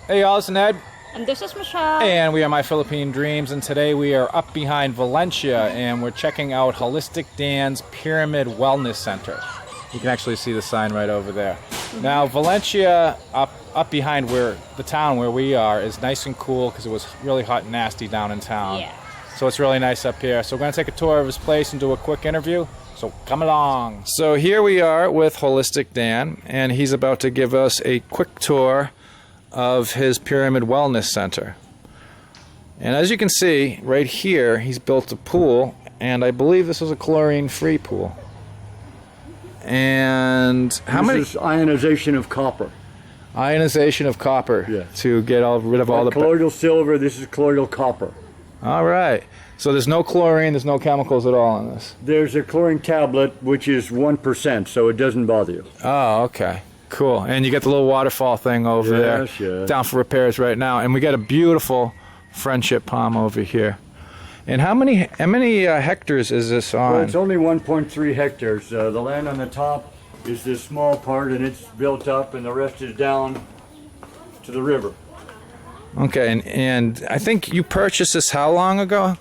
Hey y'all, it's Ned. And this is Michelle. And we are My Philippine Dreams, and today we are up behind Valencia and we're checking out Holistic Dan's Pyramid Wellness Center. You can actually see the sign right over there. Now Valencia, up behind where the town where we are, is nice and cool because it was really hot and nasty down in town. Yeah. So it's really nice up here. So we're going to take a tour of his place and do a quick interview. So come along. So here we are with Holistic Dan, and he's about to give us a quick tour of his Pyramid Wellness Center. And as you can see, right here, he's built a pool, and I believe this is a chlorine-free pool. And how many? This is ionization of copper. Ionization of copper, Yeah. to get rid of all the... Colloidal silver, this is colloidal copper. All right. So there's no chlorine, there's no chemicals at all in this. There's a chlorine tablet, which is 1%, so it doesn't bother you. Oh, okay. Cool. And you get the little waterfall thing over there. Yes. Down for repairs right now. And we got a beautiful friendship palm over here. And how many hectares is this on? Well, it's only 1.3 hectares. The land on the top is this small part, and it's built up, and the rest is down to the river. Okay, and I think you purchased this how long ago?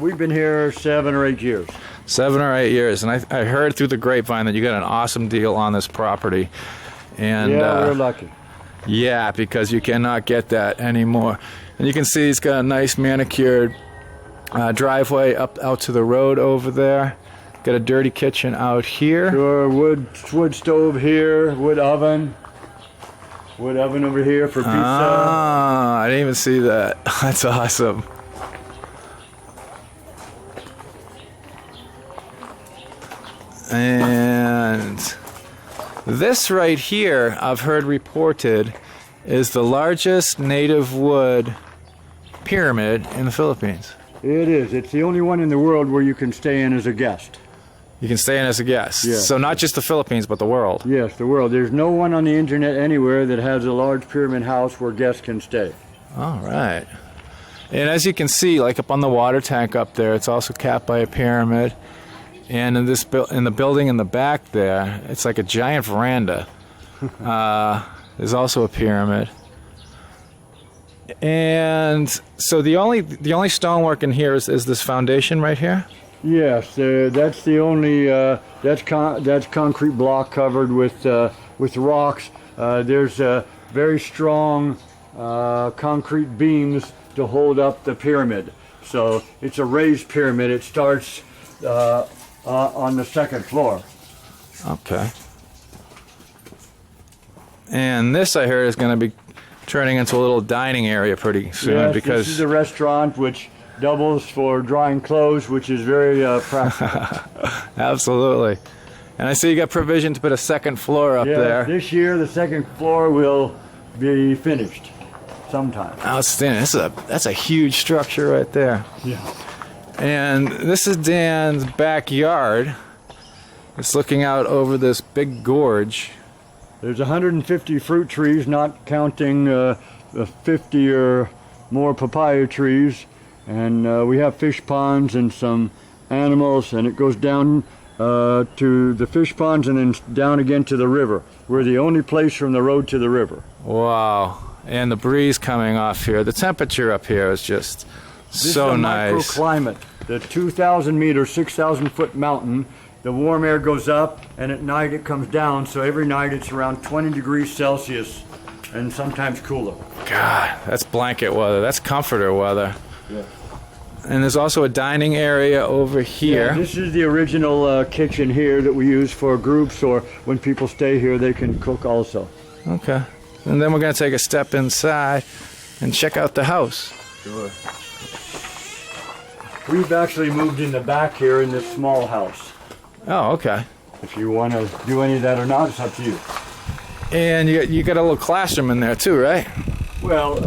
We've been here 7 or 8 years. 7 or 8 years. And I heard through the grapevine that you got an awesome deal on this property. And Yeah, we're lucky. yeah, because you cannot get that anymore. And you can see he's got a nice manicured driveway up out to the road over there. Got a dirty kitchen out here. Sure, wood stove here, wood oven over here for pizza. Ah, I didn't even see that. That's awesome. And this right here, I've heard reported, is the largest native wood pyramid in the Philippines. It is. It's the only one in the world where you can stay in as a guest. You can stay in as a guest. Yeah. So not just the Philippines, but the world. Yes, the world. There's no one on the internet anywhere that has a large pyramid house where guests can stay. All right. And as you can see, like up on the water tank up there, it's also capped by a pyramid. And in the building in the back there, it's like a giant veranda. There's also a pyramid. And so the only stonework in here is this foundation right here. Yes, that's the only that's concrete block covered with rocks. There's very strong concrete beams to hold up the pyramid. So it's a raised pyramid. It starts on the second floor. Okay. And this, I heard, is going to be turning into a little dining area pretty soon. Yes, because this is a restaurant which doubles for drying clothes, which is very practical. Absolutely. And I see you got provision to put a second floor up there. This year the second floor will be finished sometime. Outstanding. That's a huge structure right there. Yeah. And this is Dan's backyard. It's looking out over this big gorge. There's 150 fruit trees, not counting 50 or more papaya trees. And we have fish ponds and some animals, and it goes down to the fish ponds and then down again to the river. We're the only place from the road to the river. Wow. And the breeze coming off here. The temperature up here is just so nice. This is a microclimate. The 2,000 meter, 6,000 foot mountain, the warm air goes up and at night it comes down, so every night it's around 20 degrees Celsius and sometimes cooler. God, that's blanket weather. That's comforter weather. Yeah. And there's also a dining area over here. Yeah, this is the original kitchen here that we use for groups, or when people stay here they can cook also. Okay. And then we're going to take a step inside and check out the house. Sure. We've actually moved in the back here in this small house. Oh, okay. If you want to do any of that or not, it's up to you. And you got a little classroom in there too, right? Well,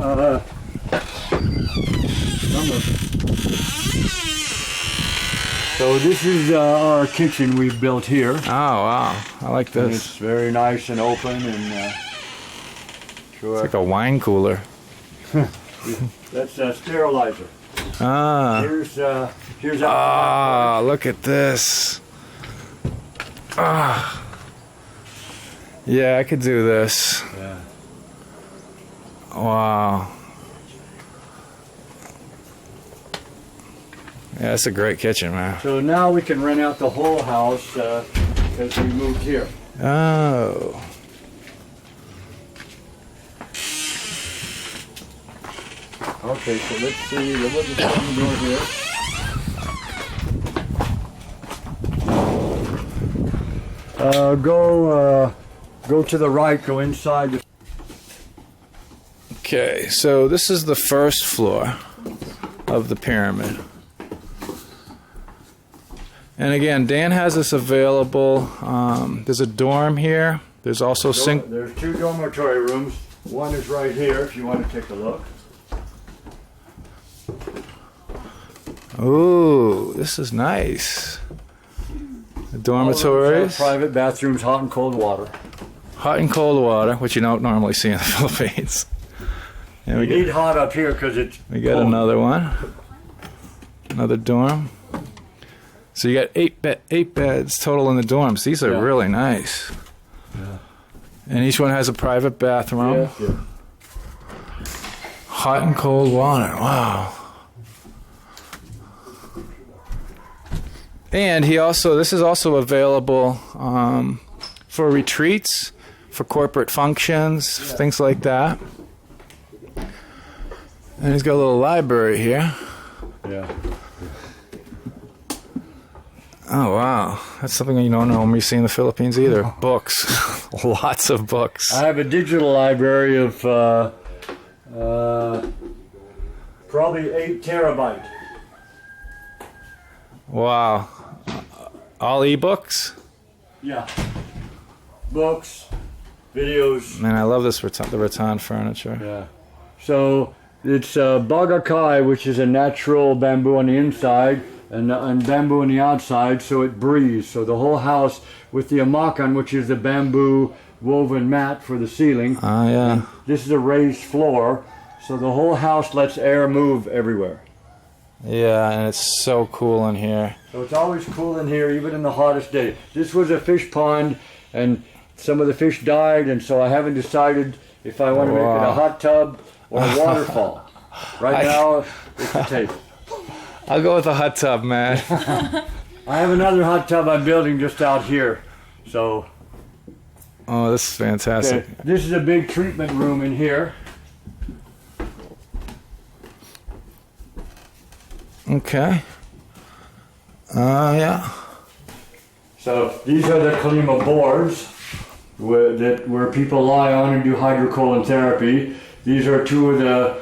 so this is our kitchen we've built here. Oh, wow. I like And this. it's very nice and open and sure. It's like a wine cooler. That's a sterilizer. Ah. Here's Ah, look at this. Ah. Yeah, I could do this. Yeah. Wow. Yeah, that's a great kitchen, man. So now we can rent out the whole house because we moved here. Oh. Okay, so let's see. We'll just open the door here. Go to the right. Go inside. Okay, so this is the first floor of the pyramid. And again, Dan has this available. There's a dorm here. There's also There's 2 dormitory rooms. One is right here if you want to take a look. Ooh, this is nice. The dormitories. Private bathrooms, hot and cold water. Hot and cold water, which you don't normally see in the Philippines. And We need hot up here because it's we got cold. another one. Another dorm. So you got 8 beds total in the dorms. These are Yeah. really nice. Yeah. And each one has a private bathroom. Yeah. Hot and cold water. Wow. And this is also available for retreats, for corporate functions, things like that. And he's got a little library here. Yeah. Oh, wow. That's something you don't normally see in the Philippines either. Books. Lots of books. I have a digital library of probably 8 terabyte. Wow. All ebooks? Yeah. Books, videos. Man, I love this the rattan furniture. Yeah. So it's bagakai, which is a natural bamboo on the inside and bamboo on the outside, so it breathes. So the whole house with the amakan, which is the bamboo woven mat for the ceiling. Ah, yeah. This is a raised floor, so the whole house lets air move everywhere. Yeah, and it's so cool in here. So it's always cool in here, even in the hottest day. This was a fish pond, and some of the fish died, and so I haven't decided if I want to make it a hot tub or a waterfall. Right now, it's a table. I'll go with a hot tub, man. I have another hot tub I'm building just out here. So, Oh, this is fantastic. okay, this is a big treatment room in here. Okay. Yeah. So these are the Kalima boards where people lie on and do hydrocolon therapy. These are 2 of the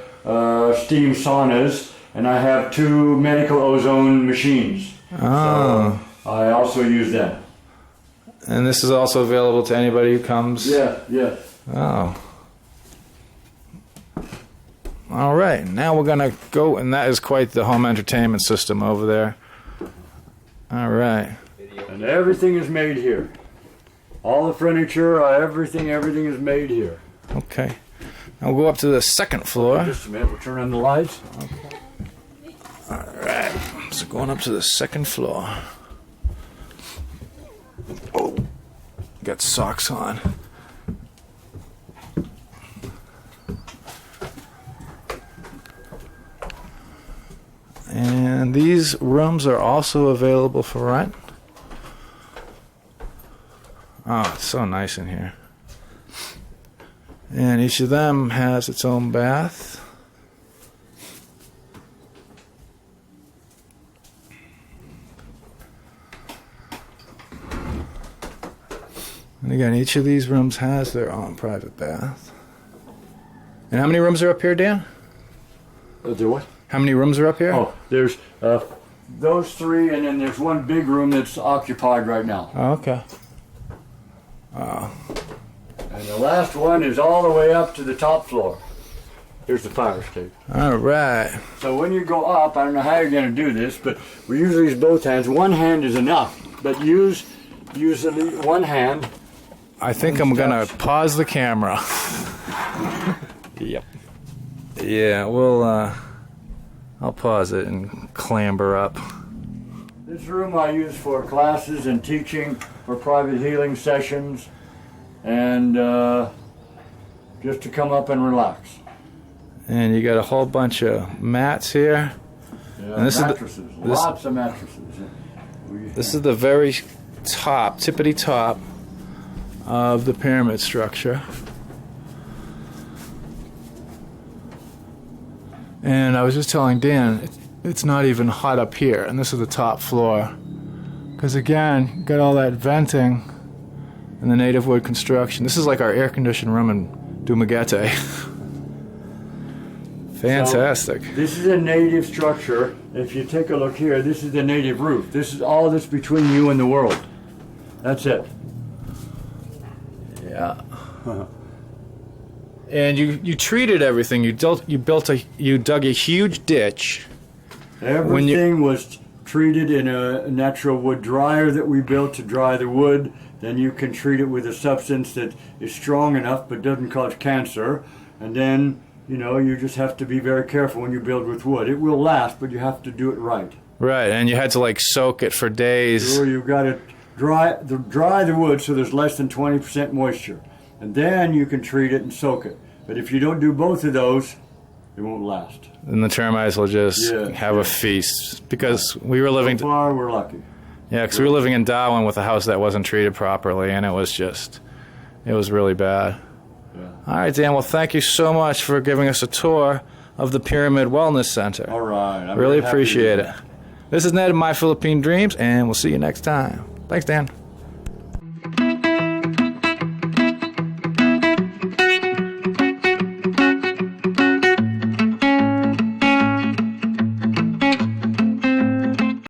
steam saunas, and I have 2 medical ozone machines. Oh. So I also use them. And this is also available to anybody who comes? Yeah, yeah. Oh. All right, now we're going to go, and that is quite the home entertainment system over there. All right. And everything is made here. All the furniture, everything is made here. Okay. Now we'll go up to the second floor. Just a minute, we'll turn on the lights. All right, so going up to the second floor. Oh, got socks on. And these rooms are also available for rent. Oh, it's so nice in here. And each of them has its own bath. And again, each of these rooms has their own private bath. And how many rooms are up here, Dan? There what? How many rooms are up here? Oh, there's those 3, and then there's one big room that's occupied right now. Oh, okay. And the last one is all the way up to the top floor. Here's the fire escape. All right. So when you go up, I don't know how you're going to do this, but we usually use both hands. One hand is enough, but use usually one hand. I think I'm going to pause the camera. Yep. Yeah, I'll pause it and clamber up. This room I use for classes and teaching, for private healing sessions, and just to come up and relax. And you got a whole bunch of mats here. Yeah, And this mattresses. Lots of mattresses. This is the very top, tippity top of the pyramid structure. And I was just telling Dan, it's not even hot up here, and this is the top floor. Because again, got all that venting and the native wood construction. This is like our air-conditioned room in Dumaguete. Fantastic. So, this is a native structure. If you take a look here, this is the native roof. This is all that's between you and the world. That's it. Yeah. And you treated everything. You dug a huge ditch. Everything was treated in a natural wood dryer that we built to dry the wood. Then you can treat it with a substance that is strong enough but doesn't cause cancer. And then, you know, you just have to be very careful when you build with wood. It will last, but you have to do it right. Right, and you had to like soak it for days. Sure, you've got to dry the wood so there's less than 20% moisture. And then you can treat it and soak it. But if you don't do both of those, it won't last. And the termites will just have a feast. Because we were living... So far, we're lucky. Yeah, because we were living in Darwin with a house that wasn't treated properly, and it was really bad. Yeah. All right, Dan, well, thank you so much for giving us a tour of the Pyramid Wellness Center. All right. I'm really very happy appreciate to do it. This is Ned of My Philippine Dreams, and we'll see you next time. Thanks, Dan.